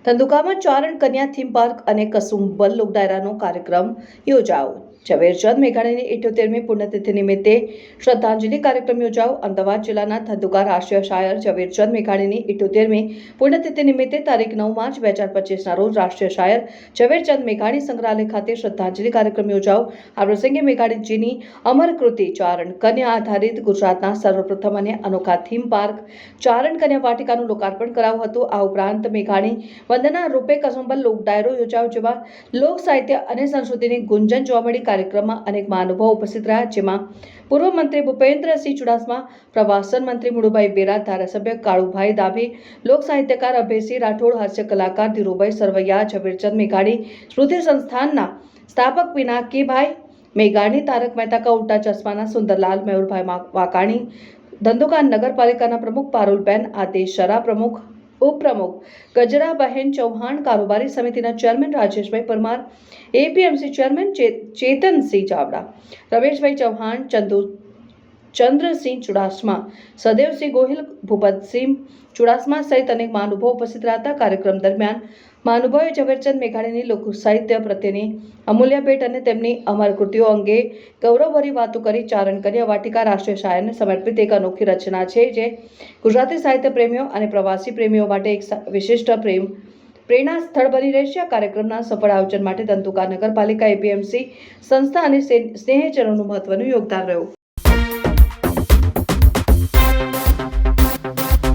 ધંધુકામાં ચારણ કન્યા theme park અને કસુંબલ લોકડાયરાનો કાર્યક્રમ યોજાયો. ઝવેરચંદ મેઘાણીની 78મી પુણ્યતિથિ નિમિત્તે શ્રદ્ધાંજલિ કાર્યક્રમ યોજાયો. અમદાવાદ જિલ્લાના ધંધુકા રાષ્ટ્રીય શાયર ઝવેરચંદ મેઘાણીની 78મી પુણ્યતિથિ નિમિત્તે તારીખ 9 માર્ચ 2025ના રોજ રાષ્ટ્રીય શાયર ઝવેરચંદ મેઘાણી સંગ્રહાલય ખાતે શ્રદ્ધાંજલિ કાર્યક્રમ યોજાયો. આ પ્રસંગે મેઘાણીજીની અમર કૃતિ ચારણ કન્યા આધારિત ગુજરાતના સર્વપ્રથમ અને અનોખા થીમ પાર્ક ચારણ કન્યા વાટિકાનું લોકાર્પણ કરાયું હતું. આ ઉપરાંત મેઘાણી વંદના રૂપે કસુંબલ લોક ડાયરો યોજાયો, જેમાં લોક સાહિત્ય અને સંસ્કૃતિની ગુંજન જોવા મળી. કાર્યક્રમમાં અનેક મહાનુભાવો ઉપસ્થિત રહ્યા, જેમાં પૂર્વ મંત્રી ભૂપેન્દ્રસિંહ ચુડાસમા, પ્રવાસન મંત્રી મુળુભાઈ બેરા, ધારાસભ્ય કાળુભાઈ ડાભી, લોક સાહિત્યકાર અભયસિંહ રાઠોડ, હાસ્ય કલાકાર ધીરુભાઈ સરવૈયા, ઝવેરચંદ મેઘાણી સ્મૃતિ સંસ્થાનના સ્થાપક પિનાકીભાઈ મેઘાણી, તારક મહેતા કા ઉલ્ટા ચશ્માના સુંદરલાલ, મયુરભાઈ વાકાણી, ધંધુકા નગરપાલિકાના પ્રમુખ પારુલબેન આદેશરા પ્રમુખ, ઉપપ્રમુખ ગજરાબહેન ચૌહાણ, કારોબારી સમિતિના chairman Rajeshbhai Parmar, APMC chairman Chetansinh Chavda, Rameshbhai Chauhan, Chandrasinh Chudasama, Sadevsinh Gohil, Bhupatsinh Chudasama સહિત અનેક મહાનુભાવો ઉપસ્થિત રહ્યા હતા. કાર્યક્રમ દરમિયાન મહાનુભાવોએ ઝવેરચંદ મેઘાણીની લોક સાહિત્ય પ્રત્યેની અમૂલ્ય ભેટ અને તેમની અમર કૃતિઓ અંગે ગૌરવભરી વાતો કરી. ચારણ કન્યા વાટિકા રાષ્ટ્રીય શાયરને સમર્પિત એક અનોખી રચના છે, જે ગુજરાતી સાહિત્ય પ્રેમીઓ અને પ્રવાસી પ્રેમીઓ માટે એક વિશિષ્ટ પ્રેરણા સ્થળ બની રહેશે. આ કાર્યક્રમના સફળ આયોજન માટે ધંધુકા નગરપાલિકા, એપીએમસી સંસ્થા અને સ્નેહીજનોનું મહત્વનું યોગદાન રહ્યું.